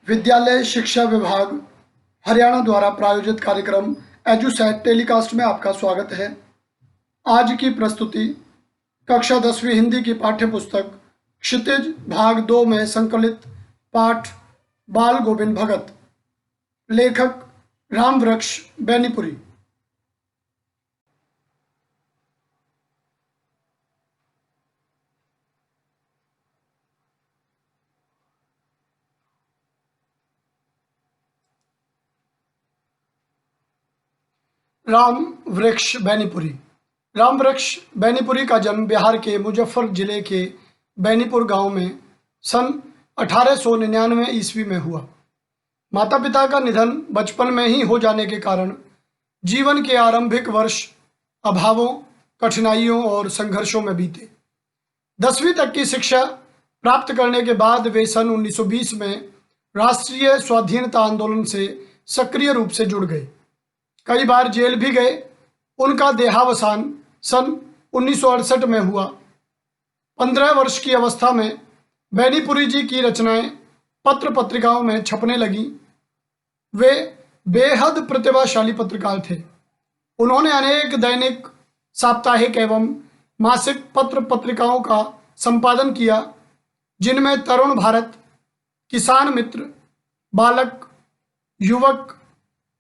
विद्यालय शिक्षा विभाग हरियाणा द्वारा प्रायोजित कार्यक्रम एजुसेट टेलीकास्ट में आपका स्वागत है। आज की प्रस्तुति कक्षा 10वीं हिंदी की पाठ्य पुस्तक क्षितिज भाग 2 में संकलित पाठ बाल गोविंद भगत, लेखक रामवृक्ष बेनीपुरी। रामवृक्ष बेनीपुरी। रामवृक्ष बेनीपुरी का जन्म बिहार के मुजफ्फर जिले के बेनीपुर गांव में सन 1899 ईस्वी में हुआ। माता पिता का निधन बचपन में ही हो जाने के कारण जीवन के आरंभिक वर्ष अभावों, कठिनाइयों और संघर्षों में बीते। 10वीं तक की शिक्षा प्राप्त करने के बाद वे सन 1920 में राष्ट्रीय स्वाधीनता आंदोलन से सक्रिय रूप से जुड़ गए। कई बार जेल भी गए। उनका देहावसान सन 1968 में हुआ। 15 वर्ष की अवस्था में बेनीपुरी जी की रचनाएं पत्र पत्रिकाओं में छपने लगीं। वे बेहद प्रतिभाशाली पत्रकार थे। उन्होंने अनेक दैनिक, साप्ताहिक एवं मासिक पत्र पत्रिकाओं का संपादन किया, जिनमें तरुण भारत, किसान मित्र, बालक, युवक,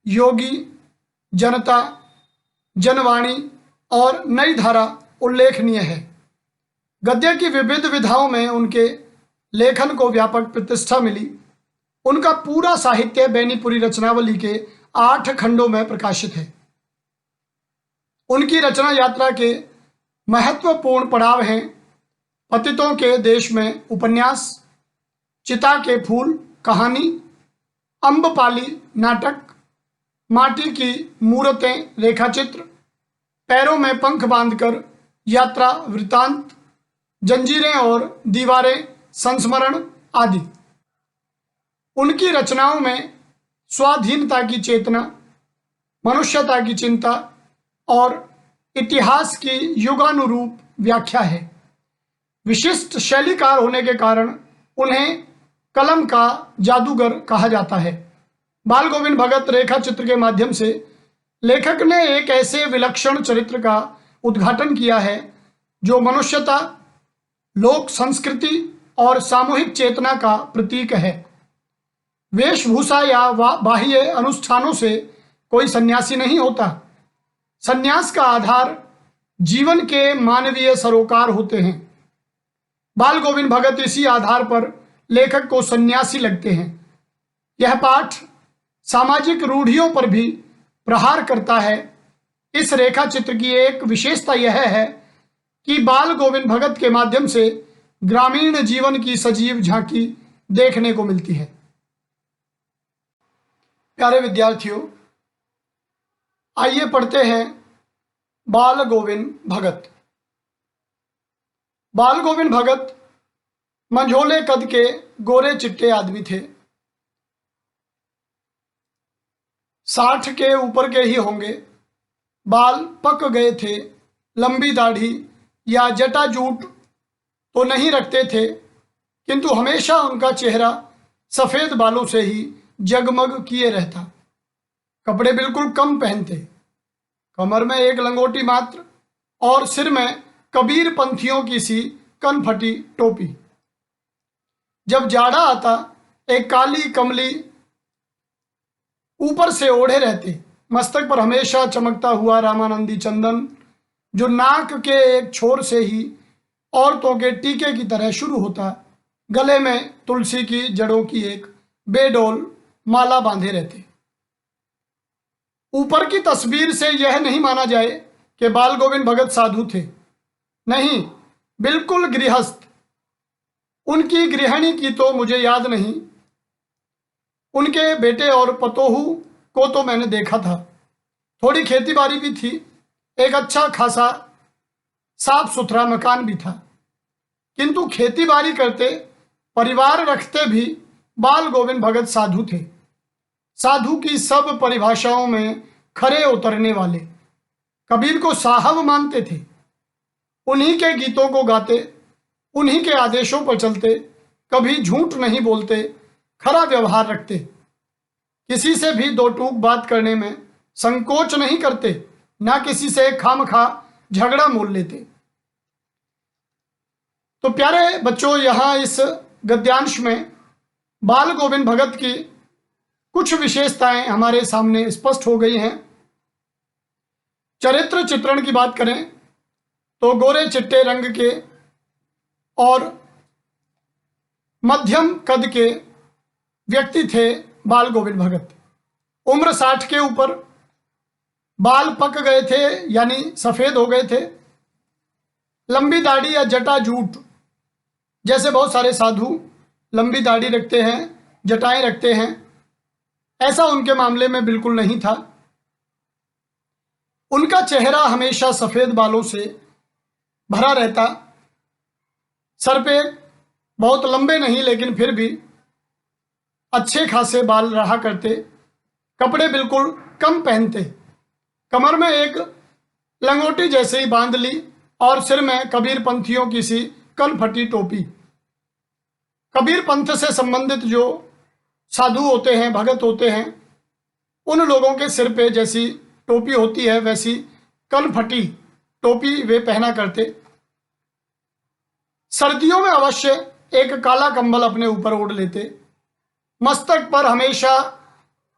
योगी, जनता, जनवाणी और नई धारा उल्लेखनीय है। गद्य की विविध विधाओं में उनके लेखन को व्यापक प्रतिष्ठा मिली। उनका पूरा साहित्य बेनीपुरी रचनावली के 8 खंडों में प्रकाशित है। उनकी रचना यात्रा के महत्वपूर्ण पड़ाव हैं पतितों के देश में उपन्यास, चिता के फूल कहानी, अम्बपाली नाटक, माटी की मूर्तें रेखाचित्र, पैरों में पंख बांधकर यात्रा वृतांत, जंजीरें और दीवारें संस्मरण आदि। उनकी रचनाओं में स्वाधीनता की चेतना, मनुष्यता की चिंता और इतिहास की युगानुरूप व्याख्या है। विशिष्ट शैलीकार होने के कारण उन्हें कलम का जादूगर कहा जाता है। बाल गोविंद भगत रेखा चित्र के माध्यम से लेखक ने एक ऐसे विलक्षण चरित्र का उद्घाटन किया है जो मनुष्यता, लोक संस्कृति और सामूहिक चेतना का प्रतीक है। वेशभूषा या बाह्य अनुष्ठानों से कोई सन्यासी नहीं होता। सन्यास का आधार जीवन के मानवीय सरोकार होते हैं। बाल गोविंद भगत इसी आधार पर लेखक को सन्यासी लगते हैं। यह पाठ सामाजिक रूढ़ियों पर भी प्रहार करता है। इस रेखा चित्र की एक विशेषता यह है कि बाल गोविंद भगत के माध्यम से ग्रामीण जीवन की सजीव झांकी देखने को मिलती है। प्यारे विद्यार्थियों, आइए पढ़ते हैं बाल गोविंद भगत। बाल गोविंद भगत मंझोले कद के गोरे चिट्टे आदमी थे। 60 के ऊपर के ही होंगे। बाल पक गए थे। लंबी दाढ़ी या जटाजूट तो नहीं रखते थे, किंतु हमेशा उनका चेहरा सफ़ेद बालों से ही जगमग किए रहता। कपड़े बिल्कुल कम पहनते। कमर में एक लंगोटी मात्र और सिर में कबीर पंथियों की सी कनफटी टोपी। जब जाड़ा आता एक काली कमली ऊपर से ओढ़े रहते। मस्तक पर हमेशा चमकता हुआ रामानंदी चंदन, जो नाक के एक छोर से ही औरतों के टीके की तरह शुरू होता, गले में तुलसी की जड़ों की एक बेडोल माला बांधे रहते। ऊपर की तस्वीर से यह नहीं माना जाए कि बाल गोविंद भगत साधु थे। नहीं, बिल्कुल गृहस्थ। उनकी गृहिणी की तो मुझे याद नहीं। उनके बेटे और पतोहू को तो मैंने देखा था। थोड़ी खेती बाड़ी भी थी। एक अच्छा खासा साफ सुथरा मकान भी था। किंतु खेती बाड़ी करते, परिवार रखते भी बाल गोविंद भगत साधु थे। साधु की सब परिभाषाओं में खरे उतरने वाले। कबीर को साहब मानते थे। उन्हीं के गीतों को गाते, उन्हीं के आदेशों पर चलते, कभी झूठ नहीं बोलते, खरा व्यवहार रखते, किसी से भी दो टूक बात करने में संकोच नहीं करते, ना किसी से खामखा झगड़ा मोल लेते। तो प्यारे बच्चों, यहाँ इस गद्यांश में बाल गोविंद भगत की कुछ विशेषताएं हमारे सामने स्पष्ट हो गई हैं। चरित्र चित्रण की बात करें तो गोरे चिट्टे रंग के और मध्यम कद के व्यक्ति थे बाल गोविंद भगत। उम्र 60 के ऊपर, बाल पक गए थे यानी सफेद हो गए थे। लंबी दाढ़ी या जटा जूट, जैसे बहुत सारे साधु लंबी दाढ़ी रखते हैं, जटाएं रखते हैं, ऐसा उनके मामले में बिल्कुल नहीं था। उनका चेहरा हमेशा सफेद बालों से भरा रहता। सर पे बहुत लंबे नहीं लेकिन फिर भी अच्छे खासे बाल रहा करते। कपड़े बिल्कुल कम पहनते। कमर में एक लंगोटी जैसे ही बांध ली और सिर में कबीर पंथियों की सी कल फटी टोपी। कबीर पंथ से संबंधित जो साधु होते हैं, भगत होते हैं, उन लोगों के सिर पे जैसी टोपी होती है वैसी कल फटी टोपी वे पहना करते। सर्दियों में अवश्य एक काला कंबल अपने ऊपर ओढ़ लेते। मस्तक पर हमेशा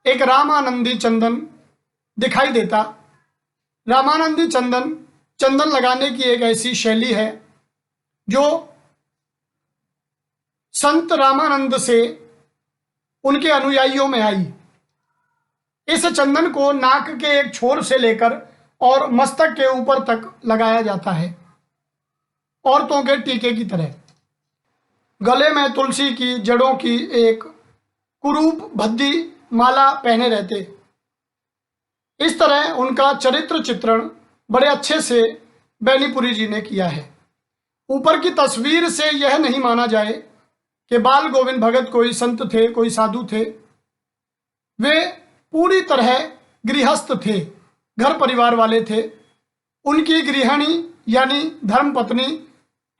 एक रामानंदी चंदन दिखाई देता। रामानंदी चंदन, चंदन लगाने की एक ऐसी शैली है जो संत रामानंद से उनके अनुयायियों में आई। इस चंदन को नाक के एक छोर से लेकर और मस्तक के ऊपर तक लगाया जाता है, औरतों के टीके की तरह। गले में तुलसी की जड़ों की एक कुरूप भद्दी माला पहने रहते। इस तरह उनका चरित्र चित्रण बड़े अच्छे से बेनीपुरी जी ने किया है। ऊपर की तस्वीर से यह नहीं माना जाए कि बाल गोविंद भगत कोई संत थे, कोई साधु थे। वे पूरी तरह गृहस्थ थे, घर परिवार वाले थे। उनकी गृहिणी यानी धर्मपत्नी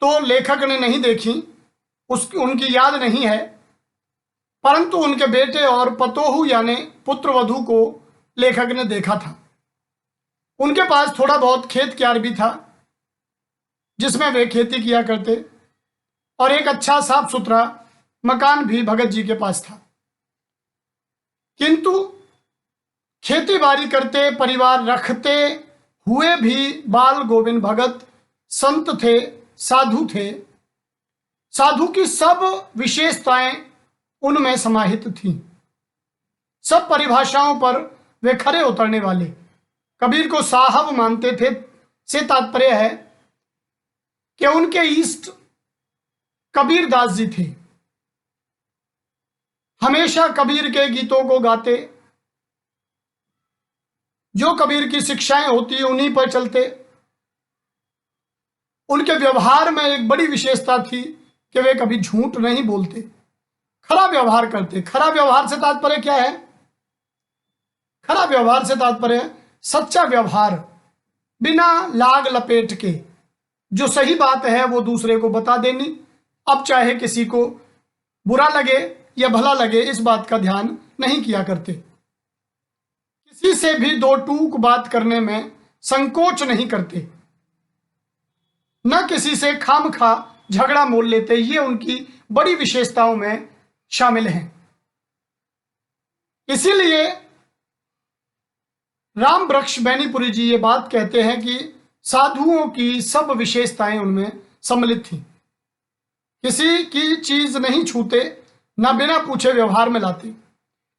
तो लेखक ने नहीं देखी, उनकी याद नहीं है, परंतु उनके बेटे और पतोहू यानी पुत्र वधू को लेखक ने देखा था। उनके पास थोड़ा बहुत खेत क्यार भी था जिसमें वे खेती किया करते, और एक अच्छा साफ सुथरा मकान भी भगत जी के पास था। किंतु खेती बाड़ी करते, परिवार रखते हुए भी बाल गोविंद भगत संत थे, साधु थे। साधु की सब विशेषताएं उनमें समाहित थीं। सब परिभाषाओं पर वे खरे उतरने वाले। कबीर को साहब मानते थे से तात्पर्य है कि उनके इष्ट कबीर दास जी थे। हमेशा कबीर के गीतों को गाते, जो कबीर की शिक्षाएं होती उन्हीं पर चलते। उनके व्यवहार में एक बड़ी विशेषता थी कि वे कभी झूठ नहीं बोलते, खरा व्यवहार करते। खरा व्यवहार से तात्पर्य क्या है? खरा व्यवहार से तात्पर्य है सच्चा व्यवहार, बिना लाग लपेट के। जो सही बात है वो दूसरे को बता देनी। अब चाहे किसी को बुरा लगे या भला लगे, इस बात का ध्यान नहीं किया करते। किसी से भी दो टूक बात करने में संकोच नहीं करते, न किसी से खामखा झगड़ा मोल लेते। ये उनकी बड़ी विशेषताओं में शामिल हैं। इसीलिए राम वृक्ष बेनीपुरी जी ये बात कहते हैं कि साधुओं की सब विशेषताएं उनमें सम्मिलित थी। किसी की चीज नहीं छूते, ना बिना पूछे व्यवहार में लाते।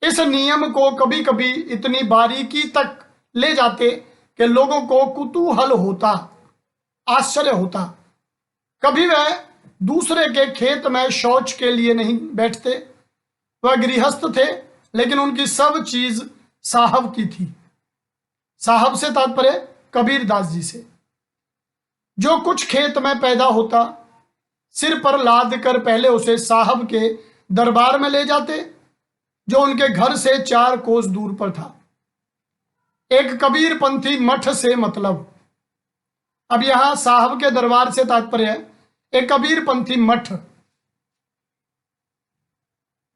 इस नियम को कभी कभी इतनी बारीकी तक ले जाते कि लोगों को कुतूहल होता, आश्चर्य होता। कभी वह दूसरे के खेत में शौच के लिए नहीं बैठते। वह गृहस्थ थे, लेकिन उनकी सब चीज साहब की थी। साहब से तात्पर्य कबीर दास जी से। जो कुछ खेत में पैदा होता, सिर पर लाद कर पहले उसे साहब के दरबार में ले जाते, जो उनके घर से 4 कोस दूर पर था। एक कबीर पंथी मठ से मतलब। अब यहां साहब के दरबार से तात्पर्य है एक कबीर पंथी मठ,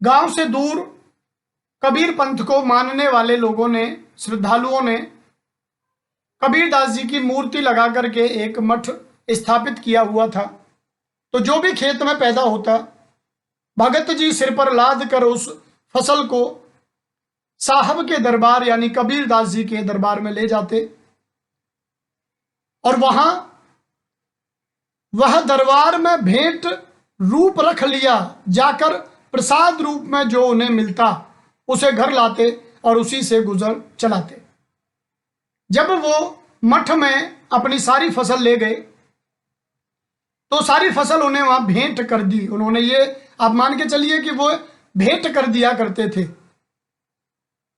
गांव से दूर कबीर पंथ को मानने वाले लोगों ने, श्रद्धालुओं ने कबीरदास जी की मूर्ति लगा करके एक मठ स्थापित किया हुआ था। तो जो भी खेत में पैदा होता, भगत जी सिर पर लाद कर उस फसल को साहब के दरबार यानी कबीरदास जी के दरबार में ले जाते और वहां वह दरबार में भेंट रूप रख लिया जाकर प्रसाद रूप में जो उन्हें मिलता उसे घर लाते और उसी से गुजर चलाते। जब वो मठ में अपनी सारी फसल ले गए तो सारी फसल उन्हें वहां भेंट कर दी। उन्होंने ये, आप मान के चलिए कि वो भेंट कर दिया करते थे।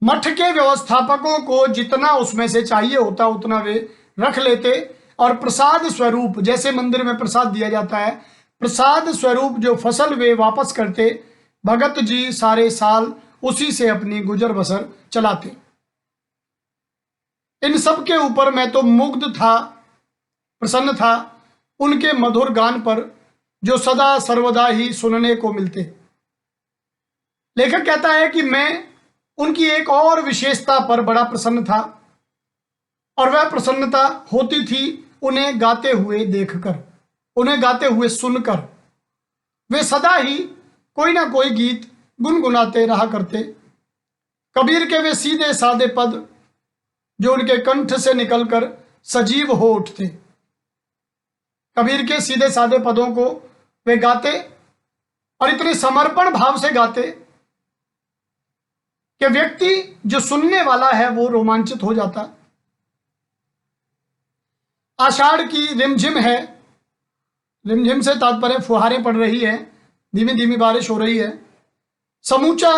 मठ के व्यवस्थापकों को जितना उसमें से चाहिए होता उतना वे रख लेते और प्रसाद स्वरूप, जैसे मंदिर में प्रसाद दिया जाता है, प्रसाद स्वरूप जो फसल वे वापस करते, भगत जी सारे साल उसी से अपनी गुजर बसर चलाते। इन सब के ऊपर मैं तो मुग्ध था, प्रसन्न था उनके मधुर गान पर जो सदा सर्वदा ही सुनने को मिलते। लेखक कहता है कि मैं उनकी एक और विशेषता पर बड़ा प्रसन्न था और वह प्रसन्नता होती थी उन्हें गाते हुए देखकर, उन्हें गाते हुए सुनकर। वे सदा ही कोई ना कोई गीत गुनगुनाते रहा करते। कबीर के वे सीधे सादे पद जो उनके कंठ से निकलकर सजीव हो उठते, कबीर के सीधे सादे पदों को वे गाते और इतने समर्पण भाव से गाते कि व्यक्ति जो सुनने वाला है वो रोमांचित हो जाता। आषाढ़ की रिमझिम है, रिमझिम से तात्पर्य फुहारें पड़ रही है, धीमी धीमी बारिश हो रही है। समूचा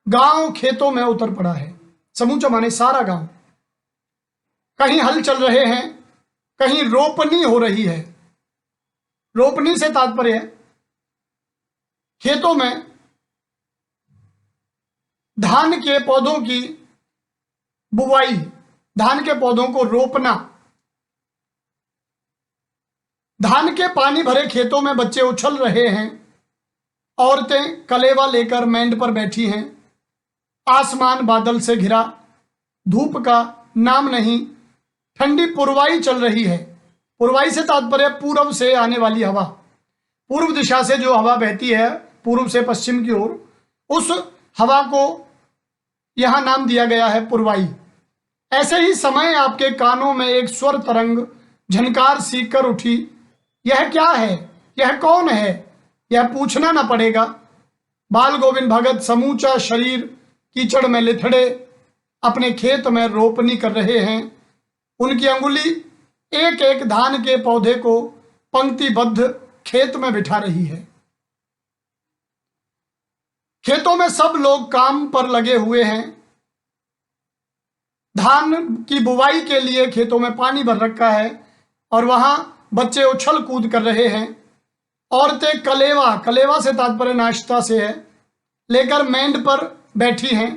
गांव खेतों में उतर पड़ा है। समूचा माने सारा गांव। कहीं हल चल रहे हैं, कहीं रोपनी हो रही है। रोपनी से तात्पर्य खेतों में धान के पौधों की बुवाई, धान के पौधों को रोपना। धान के पानी भरे खेतों में बच्चे उछल रहे हैं, औरतें कलेवा लेकर मैंड पर बैठी हैं। आसमान बादल से घिरा, धूप का नाम नहीं, ठंडी पुरवाई चल रही है। पुरवाई से तात्पर्य पूर्व से आने वाली हवा, पूर्व दिशा से जो हवा बहती है पूर्व से पश्चिम की ओर, उस हवा को यहां नाम दिया गया है पुरवाई। ऐसे ही समय आपके कानों में एक स्वर तरंग झनकार सीख कर उठी। यह क्या है, यह कौन है, यह पूछना ना पड़ेगा। बाल गोविंद भगत समूचा शरीर कीचड़ में लिथड़े अपने खेत में रोपनी कर रहे हैं। उनकी अंगुली एक एक धान के पौधे को पंक्तिबद्ध खेत में बिठा रही है। खेतों में सब लोग काम पर लगे हुए हैं। धान की बुवाई के लिए खेतों में पानी भर रखा है और वहां बच्चे उछल कूद कर रहे हैं। औरतें कलेवा, कलेवा से तात्पर्य नाश्ता से है, लेकर मैंड पर बैठी हैं।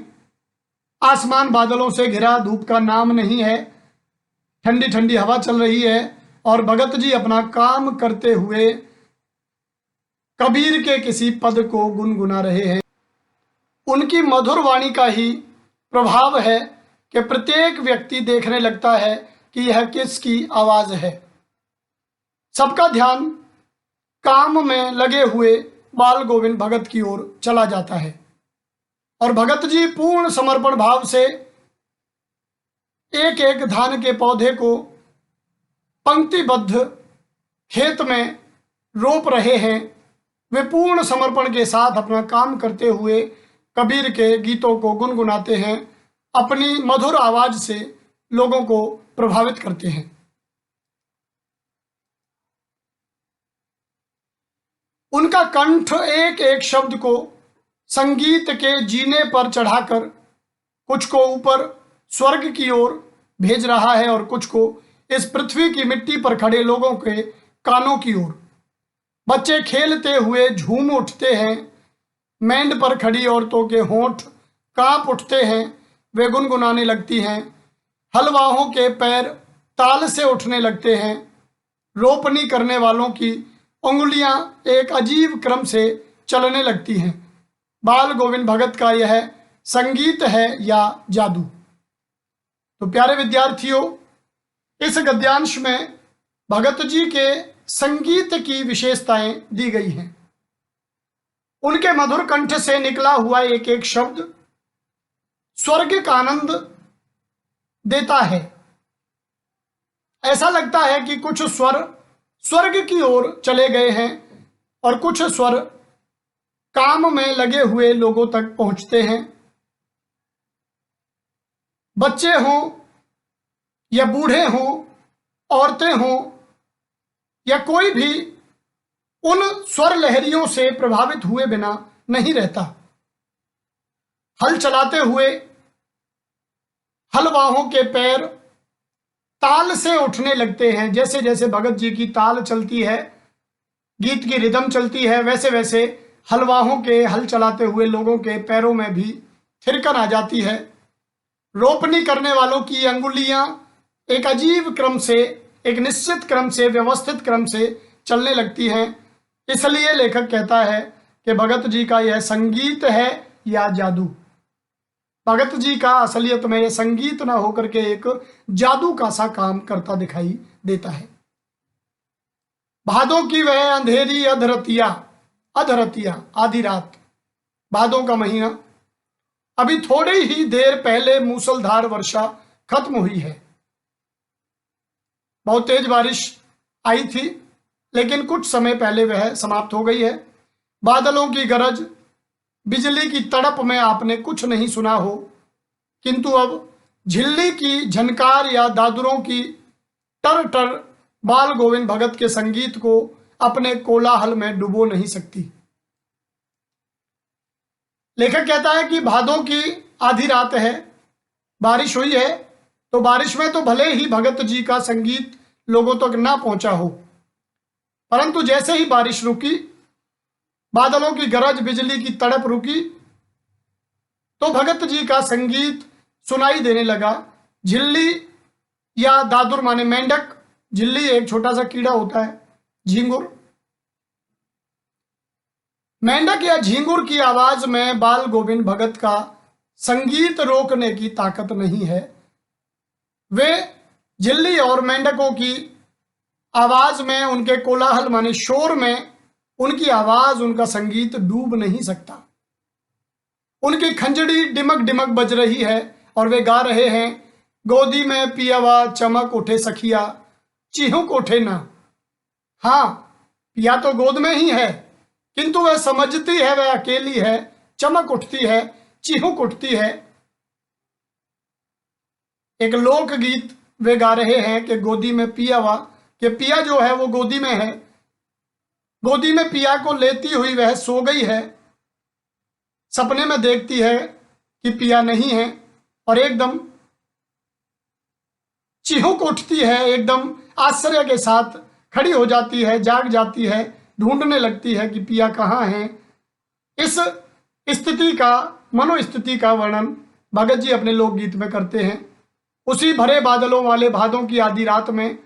आसमान बादलों से घिरा, धूप का नाम नहीं है, ठंडी ठंडी हवा चल रही है और भगत जी अपना काम करते हुए कबीर के किसी पद को गुनगुना रहे हैं। उनकी मधुर वाणी का ही प्रभाव है कि प्रत्येक व्यक्ति देखने लगता है कि यह किसकी आवाज है। सबका ध्यान काम में लगे हुए बाल गोविंद भगत की ओर चला जाता है और भगत जी पूर्ण समर्पण भाव से एक एक धान के पौधे को पंक्तिबद्ध खेत में रोप रहे हैं। वे पूर्ण समर्पण के साथ अपना काम करते हुए कबीर के गीतों को गुनगुनाते हैं, अपनी मधुर आवाज से लोगों को प्रभावित करते हैं। उनका कंठ एक एक शब्द को संगीत के जीने पर चढ़ाकर कुछ को ऊपर स्वर्ग की ओर भेज रहा है और कुछ को इस पृथ्वी की मिट्टी पर खड़े लोगों के कानों की ओर। बच्चे खेलते हुए झूम उठते हैं। मैंड पर खड़ी औरतों के होंठ कांप उठते हैं, वे गुनगुनाने लगती हैं। हलवाहों के पैर ताल से उठने लगते हैं। रोपनी करने वालों की उंगलियां एक अजीब क्रम से चलने लगती हैं। बाल गोविंद भगत का यह संगीत है या जादू। तो प्यारे विद्यार्थियों, इस गद्यांश में भगत जी के संगीत की विशेषताएं दी गई हैं। उनके मधुर कंठ से निकला हुआ एक एक शब्द स्वर्ग का आनंद देता है। ऐसा लगता है कि कुछ स्वर स्वर्ग की ओर चले गए हैं और कुछ स्वर काम में लगे हुए लोगों तक पहुंचते हैं। बच्चे हों या बूढ़े हों, औरतें हों या कोई भी उन स्वर लहरियों से प्रभावित हुए बिना नहीं रहता। हल चलाते हुए हलवाहों के पैर ताल से उठने लगते हैं। जैसे जैसे भगत जी की ताल चलती है, गीत की रिदम चलती है, वैसे वैसे हलवाहों के हल चलाते हुए लोगों के पैरों में भी थिरकन आ जाती है। रोपनी करने वालों की अंगुलियां एक अजीब क्रम से, एक निश्चित क्रम से, व्यवस्थित क्रम से चलने लगती हैं। इसलिए लेखक कहता है कि भगत जी का यह संगीत है या जादू। भगत जी का असलियत में यह संगीत ना होकर के एक जादू का सा काम करता दिखाई देता है। भादों की वह अंधेरी अधरतिया, अधरतिया आधी रात, भादों का महीना, अभी थोड़ी ही देर पहले मूसलधार वर्षा खत्म हुई है। बहुत तेज बारिश आई थी, लेकिन कुछ समय पहले वह समाप्त हो गई है। बादलों की गरज, बिजली की तड़प में आपने कुछ नहीं सुना हो, किंतु अब झिल्ली की झनकार या दादुरों की टर टर बाल गोविंद भगत के संगीत को अपने कोलाहल में डुबो नहीं सकती। लेखक कहता है कि भादों की आधी रात है, बारिश हुई है, तो बारिश में तो भले ही भगत जी का संगीत लोगों तक ना पहुंचा हो, परंतु जैसे ही बारिश रुकी, बादलों की गरज, बिजली की तड़प रुकी, तो भगत जी का संगीत सुनाई देने लगा। झिल्ली या दादुर माने मेंढक, झिल्ली एक छोटा सा कीड़ा होता है, झींगुर। मेंढक या झींगुर की आवाज में बाल गोविंद भगत का संगीत रोकने की ताकत नहीं है। वे झिल्ली और मेंढकों की आवाज में, उनके कोलाहल माने शोर में उनकी आवाज, उनका संगीत डूब नहीं सकता। उनकी खंजड़ी डिमक डिमक बज रही है और वे गा रहे हैं, गोदी में पियावा चमक उठे सखिया, चिहुक उठे ना। हाँ, पिया तो गोद में ही है, किंतु वह समझती है वह अकेली है, चमक उठती है, चिहुक उठती है। एक लोकगीत वे गा रहे हैं कि गोदी में पियावा, कि पिया जो है वो गोदी में है, गोदी में पिया को लेती हुई वह सो गई है। सपने में देखती है कि पिया नहीं है और एकदम चिहुक उठती है, एकदम आश्चर्य के साथ खड़ी हो जाती है, जाग जाती है, ढूंढने लगती है कि पिया कहाँ है। इस स्थिति का, मनोस्थिति का वर्णन भगत जी अपने लोकगीत में करते हैं। उसी भरे बादलों वाले भादों की आधी रात में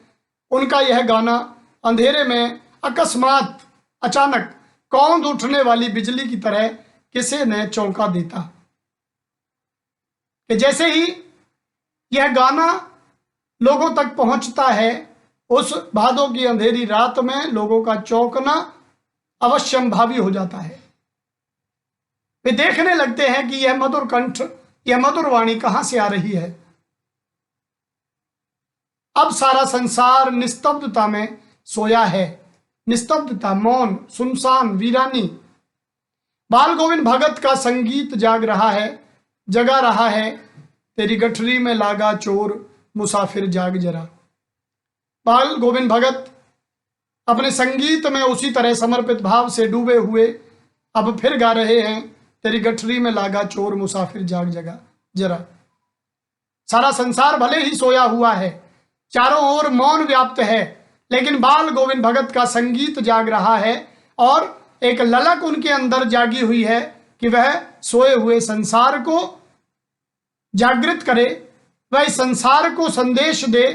उनका यह गाना अंधेरे में अकस्मात, अचानक कौंध उठने वाली बिजली की तरह किसे ने चौंका देता। कि जैसे ही यह गाना लोगों तक पहुंचता है, उस भादों की अंधेरी रात में लोगों का चौंकना अवश्यंभावी हो जाता है। वे देखने लगते हैं कि यह मधुर कंठ, यह मधुर वाणी कहां से आ रही है। अब सारा संसार निस्तब्धता में सोया है, निस्तब्धता, मौन, सुनसान, वीरानी। बाल गोविंद भगत का संगीत जाग रहा है, जगा रहा है, तेरी गठरी में लागा चोर मुसाफिर जाग जरा। बाल गोविंद भगत अपने संगीत में उसी तरह समर्पित भाव से डूबे हुए अब फिर गा रहे हैं, तेरी गठरी में लागा चोर मुसाफिर जाग जगा जरा। सारा संसार भले ही सोया हुआ है, चारों ओर मौन व्याप्त है, लेकिन बाल गोविंद भगत का संगीत जाग रहा है और एक ललक उनके अंदर जागी हुई है कि वह सोए हुए संसार को जागृत करे, वह संसार को संदेश दे,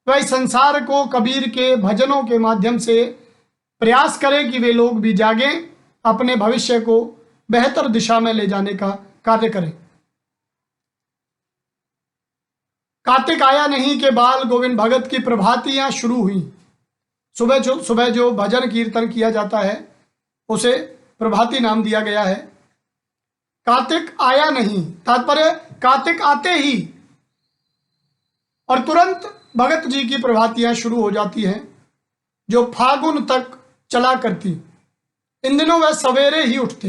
वह संसार को कबीर के भजनों के माध्यम से प्रयास करे कि वे लोग भी जागें अपने भविष्य को बेहतर दिशा में ले जाने का कार्य करें। कार्तिक आया नहीं के बाल गोविंद भगत की प्रभातियां शुरू हुई। सुबह जो भजन कीर्तन किया जाता है उसे प्रभाती नाम दिया गया है। कार्तिक आया नहीं, तात्पर्य कार्तिक आते ही और तुरंत भगत जी की प्रभातियां शुरू हो जाती हैं जो फागुन तक चला करती। इन दिनों वह सवेरे ही उठते,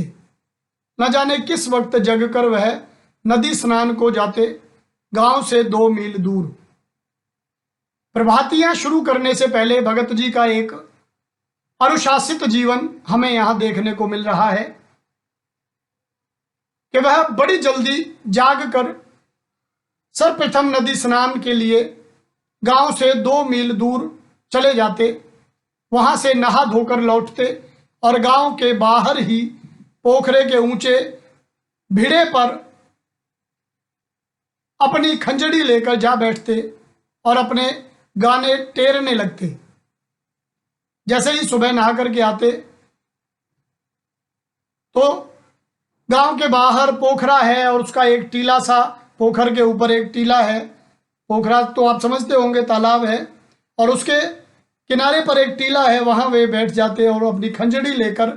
न जाने किस वक्त जगकर वह नदी स्नान को जाते, गांव से 2 मील दूर। प्रभातियां शुरू करने से पहले भगत जी का एक अनुशासित जीवन हमें यहां देखने को मिल रहा है कि वह बड़ी जल्दी जाग कर सर्वप्रथम नदी स्नान के लिए गांव से 2 मील दूर चले जाते, वहां से नहा धोकर लौटते और गांव के बाहर ही पोखरे के ऊंचे भिड़े पर अपनी खंजड़ी लेकर जा बैठते और अपने गाने टेरने लगते। जैसे ही सुबह नहा करके आते तो गांव के बाहर पोखरा है और उसका एक टीला सा, पोखर के ऊपर एक टीला है। पोखरा तो आप समझते होंगे तालाब है, और उसके किनारे पर एक टीला है, वहां वे बैठ जाते और अपनी खंजड़ी लेकर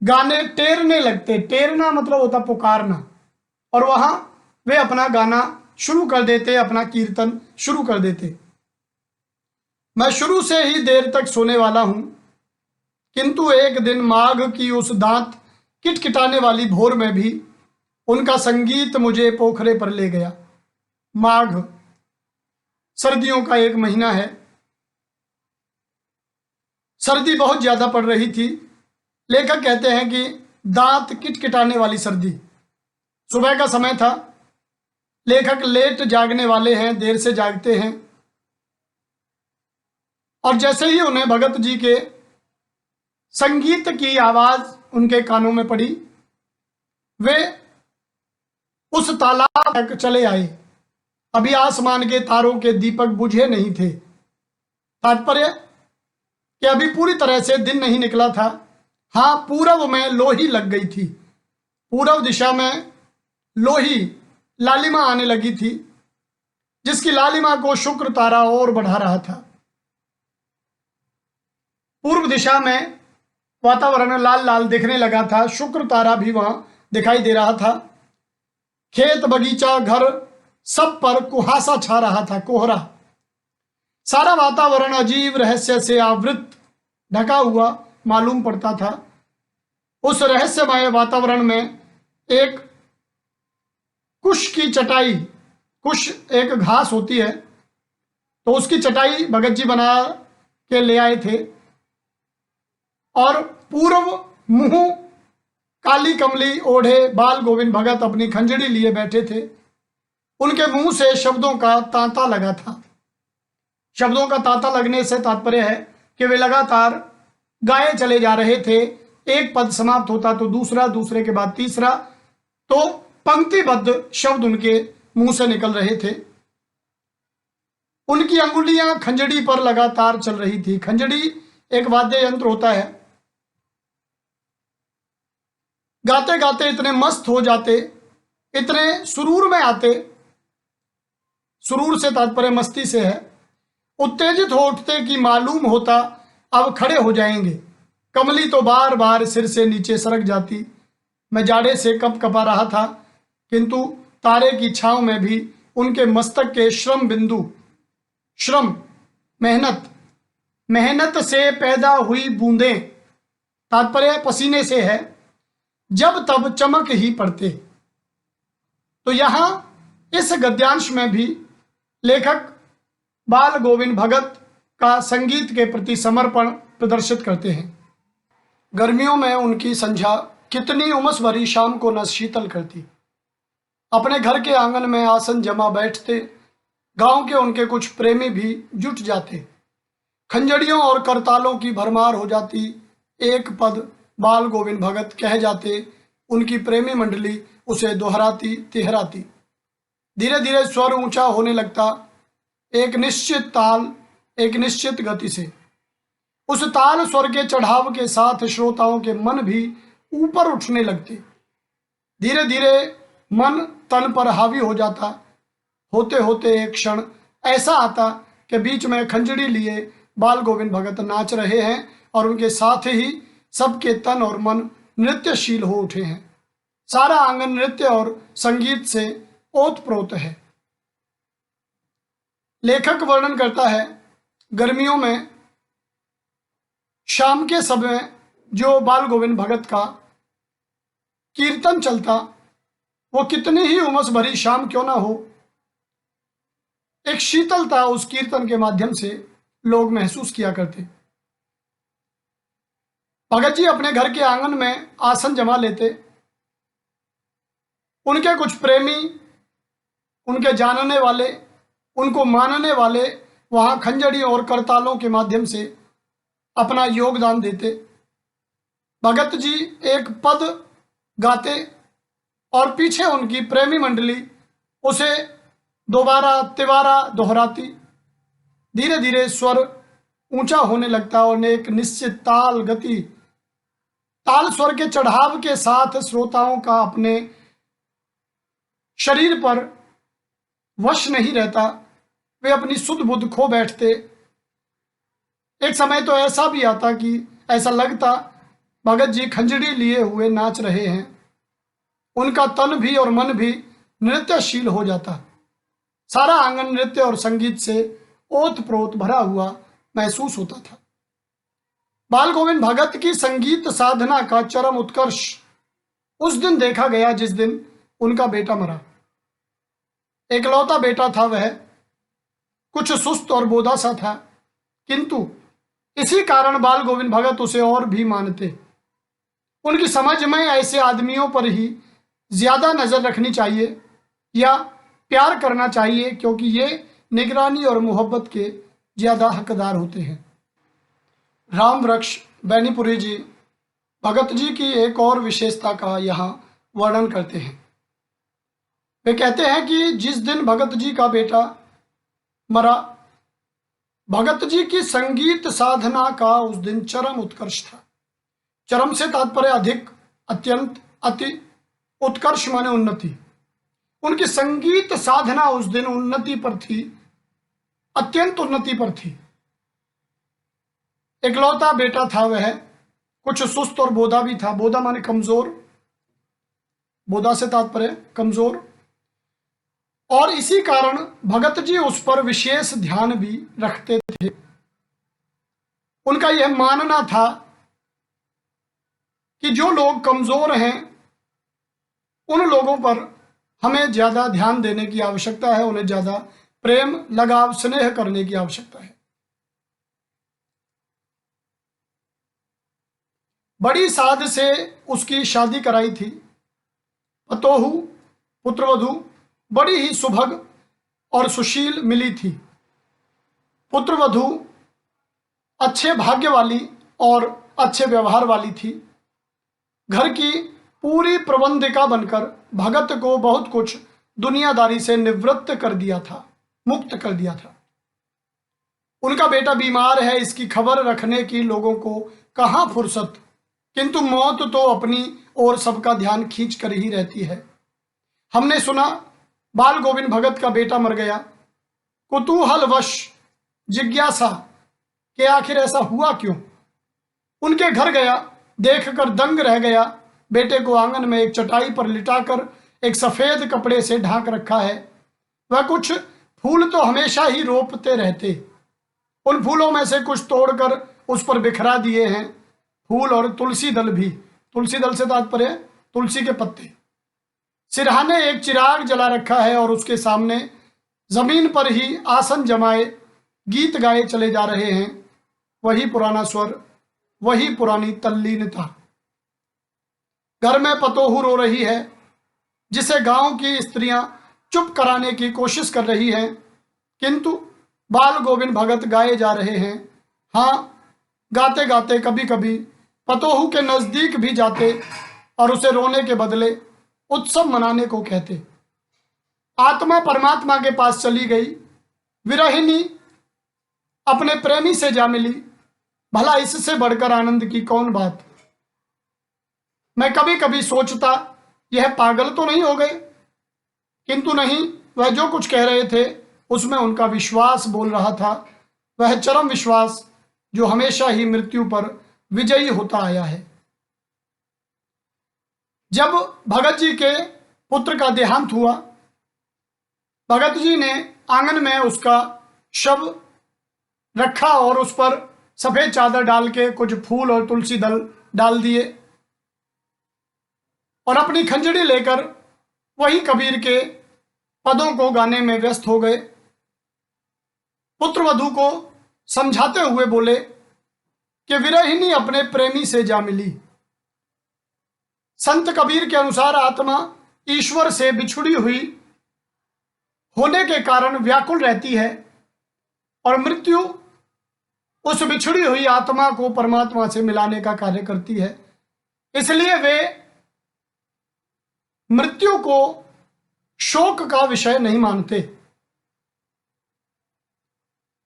गाने टेरने लगते। टेरना मतलब होता पुकारना, और वहां वे अपना गाना शुरू कर देते, अपना कीर्तन शुरू कर देते। मैं शुरू से ही देर तक सोने वाला हूं, किंतु एक दिन माघ की उस दांत किटकिटाने वाली भोर में भी उनका संगीत मुझे पोखरे पर ले गया। माघ सर्दियों का एक महीना है। सर्दी बहुत ज्यादा पड़ रही थी। लेखक कहते हैं कि दांत किटकिटाने वाली सर्दी। सुबह का समय था। लेखक लेट जागने वाले हैं, देर से जागते हैं, और जैसे ही उन्हें भगत जी के संगीत की आवाज उनके कानों में पड़ी, वे उस तालाब तक चले आए। अभी आसमान के तारों के दीपक बुझे नहीं थे। तात्पर्य कि अभी पूरी तरह से दिन नहीं निकला था। हाँ, पूरब में लोही लग गई थी। पूरब दिशा में लोही लालिमा आने लगी थी, जिसकी लालिमा को शुक्र तारा और बढ़ा रहा था। पूर्व दिशा में वातावरण लाल लाल दिखने लगा था। शुक्र तारा भी वहां दिखाई दे रहा था। खेत, बगीचा, घर, सब पर कुहासा छा रहा था, कोहरा। सारा वातावरण अजीब रहस्य से आवृत, ढका हुआ मालूम पड़ता था। उस रहस्यमय वातावरण में एक कुश की चटाई, कुश एक घास होती है, तो उसकी चटाई भगत जी बना के ले आए थे, और पूर्व मुंह काली कमली ओढ़े बाल गोविंद भगत अपनी खंजड़ी लिए बैठे थे। उनके मुंह से शब्दों का तांता लगा था। शब्दों का तांता लगने से तात्पर्य है कि वे लगातार गाए चले जा रहे थे। एक पद समाप्त होता तो दूसरा, दूसरे के बाद तीसरा, तो पंक्तिबद्ध शब्द उनके मुंह से निकल रहे थे। उनकी अंगुलियां खंजड़ी पर लगातार चल रही थी। खंजड़ी एक वाद्य यंत्र होता है। गाते गाते इतने मस्त हो जाते, इतने सुरूर में आते, सुरूर से तात्पर्य मस्ती से है, उत्तेजित हो उठते कि मालूम होता अब खड़े हो जाएंगे। कमली तो बार बार सिर से नीचे सरक जाती। मैं जाड़े से कप कपा रहा था, किंतु तारे की छांव में भी उनके मस्तक के श्रम बिंदु, श्रम मेहनत, मेहनत से पैदा हुई बूंदें, तात्पर्य पसीने से है, जब तब चमक ही पड़ते। तो यहां इस गद्यांश में भी लेखक बाल गोविंद भगत का संगीत के प्रति समर्पण प्रदर्शित करते हैं। गर्मियों में उनकी संध्या कितनी उमस भरी शाम को न शीतल करती। अपने घर के आंगन में आसन जमा बैठते। गांव के उनके कुछ प्रेमी भी जुट जाते। खंजड़ियों और करतालों की भरमार हो जाती। एक पद बाल गोविंद भगत कह जाते, उनकी प्रेमी मंडली उसे दोहराती तिहराती। धीरे धीरे स्वर ऊंचा होने लगता, एक निश्चित ताल, एक निश्चित गति से। उस ताल स्वर के चढ़ाव के साथ श्रोताओं के मन भी ऊपर उठने लगते। धीरे धीरे मन तन पर हावी हो जाता। होते होते एक क्षण ऐसा आता कि बीच में खंजड़ी लिए बाल गोविंद भगत नाच रहे हैं और उनके साथ ही सबके तन और मन नृत्यशील हो उठे हैं। सारा आंगन नृत्य और संगीत से ओतप्रोत है। लेखक वर्णन करता है, गर्मियों में शाम के समय जो बाल गोविंद भगत का कीर्तन चलता, वो कितनी ही उमस भरी शाम क्यों ना हो, एक शीतलता उस कीर्तन के माध्यम से लोग महसूस किया करते। भगत जी अपने घर के आंगन में आसन जमा लेते। उनके कुछ प्रेमी, उनके जानने वाले, उनको मानने वाले वहां खंजड़ी और करतालों के माध्यम से अपना योगदान देते। भगत जी एक पद गाते और पीछे उनकी प्रेमी मंडली उसे दोबारा तिबारा दोहराती। धीरे धीरे स्वर ऊंचा होने लगता और एक निश्चित ताल गति, ताल स्वर के चढ़ाव के साथ श्रोताओं का अपने शरीर पर वश नहीं रहता। वे अपनी सुध बुध खो बैठते। एक समय तो ऐसा भी आता कि ऐसा लगता भगत जी खंजड़ी लिए हुए नाच रहे हैं। उनका तन भी और मन भी नृत्यशील हो जाता। सारा आंगन नृत्य और संगीत से ओतप्रोत भरा हुआ महसूस होता था। बाल गोविंद भगत की संगीत साधना का चरम उत्कर्ष उस दिन देखा गया जिस दिन उनका बेटा मरा। एकलौता बेटा था वह, कुछ सुस्त और बोधा सा था, किंतु इसी कारण बाल गोविंद भगत उसे और भी मानते। उनकी समझ में ऐसे आदमियों पर ही ज्यादा नजर रखनी चाहिए या प्यार करना चाहिए, क्योंकि ये निगरानी और मोहब्बत के ज्यादा हकदार होते हैं। राम वृक्ष बैनीपुरी जी भगत जी की एक और विशेषता का यहाँ वर्णन करते हैं। वे कहते हैं कि जिस दिन भगत जी का बेटा मरा, भगत जी की संगीत साधना का उस दिन चरम उत्कर्ष था। चरम से तात्पर्य अधिक, अत्यंत, अति। उत्कर्ष माने उन्नति। उनकी संगीत साधना उस दिन उन्नति पर थी, अत्यंत उन्नति पर थी। एकलौता बेटा था वह, कुछ सुस्त और बोधा भी था। बोधा माने कमजोर, बोधा से तात्पर्य कमजोर। और इसी कारण भगत जी उस पर विशेष ध्यान भी रखते थे। उनका यह मानना था कि जो लोग कमजोर हैं उन लोगों पर हमें ज्यादा ध्यान देने की आवश्यकता है, उन्हें ज्यादा प्रेम, लगाव, स्नेह करने की आवश्यकता है। बड़ी साध से उसकी शादी कराई थी। पतोहू, पुत्रवधू बड़ी ही सुभग और सुशील मिली थी। पुत्रवधू अच्छे भाग्य वाली और अच्छे व्यवहार वाली थी। घर की पूरी प्रबंधिका बनकर भगत को बहुत कुछ दुनियादारी से निवृत्त कर दिया था, मुक्त कर दिया था। उनका बेटा बीमार है, इसकी खबर रखने की लोगों को कहाँ फुर्सत, किंतु मौत तो अपनी ओर सबका ध्यान खींच कर ही रहती है। हमने सुना बाल गोविंद भगत का बेटा मर गया। कुतूहलवश जिज्ञासा कि आखिर ऐसा हुआ क्यों, उनके घर गया, देखकर दंग रह गया। बेटे को आंगन में एक चटाई पर लिटाकर एक सफेद कपड़े से ढांक रखा है। वह कुछ फूल तो हमेशा ही रोपते रहते, उन फूलों में से कुछ तोड़कर उस पर बिखरा दिए हैं। फूल और तुलसी दल भी, तुलसी दल से तात्पर्य तुलसी के पत्ते। सिरहाने एक चिराग जला रखा है और उसके सामने जमीन पर ही आसन जमाए गीत गाए चले जा रहे हैं। वही पुराना स्वर, वही पुरानी तल्लीनता। घर में पतोहू रो रही है, जिसे गांव की स्त्रियां चुप कराने की कोशिश कर रही हैं, किंतु बाल गोविंद भगत गाए जा रहे हैं। हाँ, गाते गाते कभी कभी पतोहू के नजदीक भी जाते और उसे रोने के बदले उत्सव मनाने को कहते। आत्मा परमात्मा के पास चली गई। विरहिणी अपने प्रेमी से जा मिली। भला इससे बढ़कर आनंद की कौन बात। मैं कभी कभी सोचता यह पागल तो नहीं हो गए, किंतु नहीं, वह जो कुछ कह रहे थे उसमें उनका विश्वास बोल रहा था, वह चरम विश्वास जो हमेशा ही मृत्यु पर विजयी होता आया है। जब भगत जी के पुत्र का देहांत हुआ, भगत जी ने आंगन में उसका शव रखा और उस पर सफेद चादर डाल के कुछ फूल और तुलसी दल डाल दिए और अपनी खंजड़ी लेकर वही कबीर के पदों को गाने में व्यस्त हो गए। पुत्र वधू को समझाते हुए बोले कि विरहिणी अपने प्रेमी से जा मिली। संत कबीर के अनुसार आत्मा ईश्वर से बिछुड़ी हुई होने के कारण व्याकुल रहती है और मृत्यु उस बिछड़ी हुई आत्मा को परमात्मा से मिलाने का कार्य करती है। इसलिए वे मृत्यु को शोक का विषय नहीं मानते।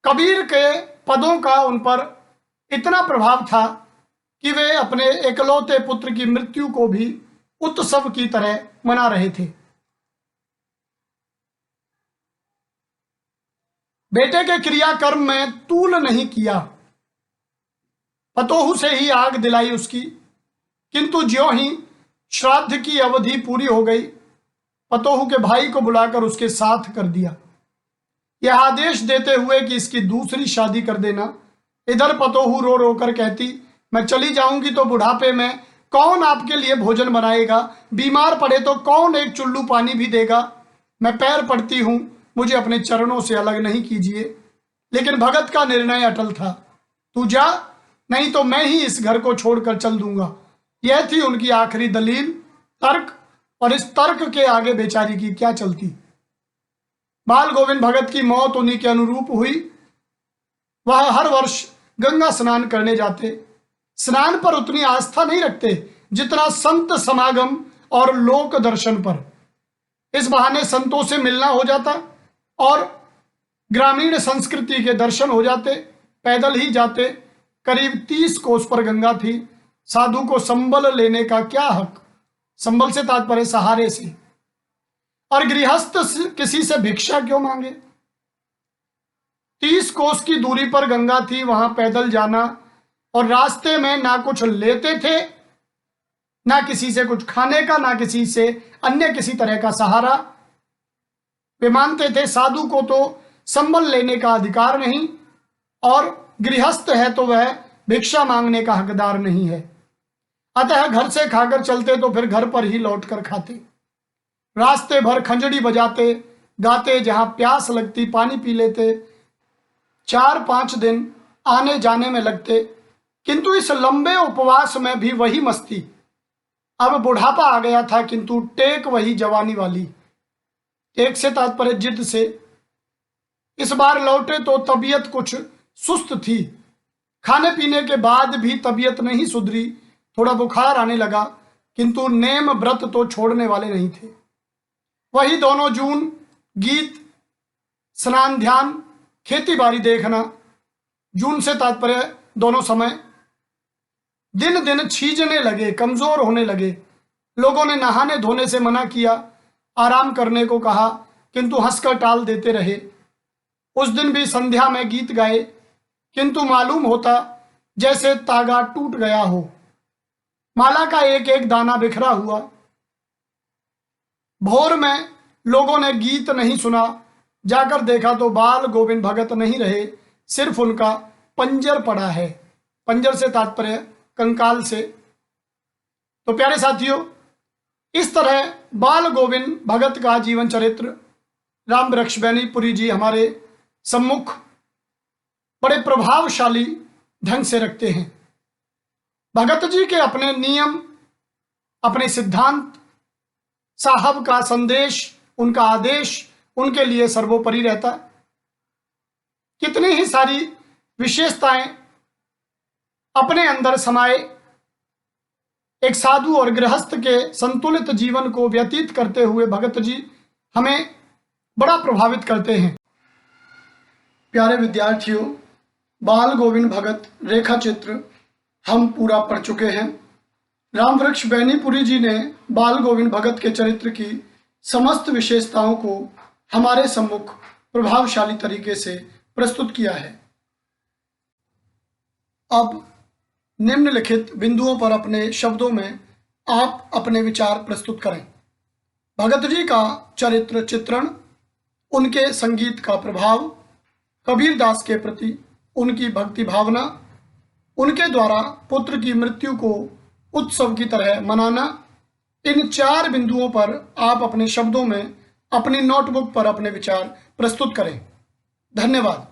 कबीर के पदों का उन पर इतना प्रभाव था कि वे अपने एकलौते पुत्र की मृत्यु को भी उत्सव की तरह मना रहे थे। बेटे के क्रियाकर्म में तूल नहीं किया, पतोहू से ही आग दिलाई उसकी, किंतु ज्यों ही श्राद्ध की अवधि पूरी हो गई, पतोहू के भाई को बुलाकर उसके साथ कर दिया, यह आदेश देते हुए कि इसकी दूसरी शादी कर देना। इधर पतोहू रो रो कर कहती, मैं चली जाऊंगी तो बुढ़ापे में कौन आपके लिए भोजन बनाएगा, बीमार पड़े तो कौन एक चुल्लू पानी भी देगा। मैं पैर पड़ती हूं, मुझे अपने चरणों से अलग नहीं कीजिए। लेकिन भगत का निर्णय अटल था, तू जा, नहीं तो मैं ही इस घर को छोड़कर चल दूंगा। यह थी उनकी आखिरी दलील, तर्क, और इस तर्क के आगे बेचारी की क्या चलती। बाल गोविंद भगत की मौत उन्हीं के अनुरूप हुई। वह हर वर्ष गंगा स्नान करने जाते। स्नान पर उतनी आस्था नहीं रखते जितना संत समागम और लोक दर्शन पर। इस बहाने संतों से मिलना हो जाता और ग्रामीण संस्कृति के दर्शन हो जाते। पैदल ही जाते। करीब 30 कोस पर गंगा थी। साधु को संबल लेने का क्या हक। संबल से तात्पर्य सहारे से। और गृहस्थ किसी से भिक्षा क्यों मांगे। 30 कोस की दूरी पर गंगा थी, वहां पैदल जाना, और रास्ते में ना कुछ लेते थे, ना किसी से कुछ खाने का, ना किसी से अन्य किसी तरह का सहारा। वे मानते थे साधु को तो संबल लेने का अधिकार नहीं, और गृहस्थ है तो वह भिक्षा मांगने का हकदार नहीं है। अतः घर से खाकर चलते तो फिर घर पर ही लौटकर खाते। रास्ते भर खंजड़ी बजाते गाते, जहां प्यास लगती पानी पी लेते। 4-5 दिन आने जाने में लगते, किंतु इस लंबे उपवास में भी वही मस्ती। अब बुढ़ापा आ गया था, किंतु टेक वही जवानी वाली। टेक से तात्पर्य जिद से। इस बार लौटे तो तबीयत कुछ सुस्त थी। खाने पीने के बाद भी तबीयत नहीं सुधरी। थोड़ा बुखार आने लगा, किंतु नेम व्रत तो छोड़ने वाले नहीं थे। वही दोनों जून, गीत, स्नान, ध्यान, खेती बाड़ी देखना। जून से तात्पर्य दोनों समय। दिन दिन छीजने लगे, कमजोर होने लगे। लोगों ने नहाने धोने से मना किया, आराम करने को कहा, किंतु हंसकर टाल देते रहे। उस दिन भी संध्या में गीत गाए, किंतु मालूम होता जैसे तागा टूट गया हो। माला का एक एक दाना बिखरा हुआ। भोर में लोगों ने गीत नहीं सुना। जाकर देखा तो बाल गोविंद भगत नहीं रहे, सिर्फ उनका पंजर पड़ा है। पंजर से तात्पर्य कंकाल से। तो प्यारे साथियों, इस तरह बाल गोविंद भगत का जीवन चरित्र राम वृक्ष बैनीपुरी जी हमारे सम्मुख बड़े प्रभावशाली ढंग से रखते हैं। भगत जी के अपने नियम, अपने सिद्धांत, साहब का संदेश, उनका आदेश उनके लिए सर्वोपरि रहता। कितनी ही सारी विशेषताएं अपने अंदर समाये एक साधु और गृहस्थ के संतुलित जीवन को व्यतीत करते हुए भगत जी हमें बड़ा प्रभावित करते हैं। प्यारे विद्यार्थियों, बाल गोविंद भगत रेखा चित्र हम पूरा पढ़ चुके हैं। रामवृक्ष बैनीपुरी जी ने बाल गोविंद भगत के चरित्र की समस्त विशेषताओं को हमारे सम्मुख प्रभावशाली तरीके से प्रस्तुत किया है। अब निम्नलिखित बिंदुओं पर अपने शब्दों में आप अपने विचार प्रस्तुत करें। भगत जी का चरित्र चित्रण, उनके संगीत का प्रभाव, कबीर दास के प्रति उनकी भक्ति भावना, उनके द्वारा पुत्र की मृत्यु को उत्सव की तरह मनाना। इन 4 बिंदुओं पर आप अपने शब्दों में अपनी नोटबुक पर अपने विचार प्रस्तुत करें। धन्यवाद।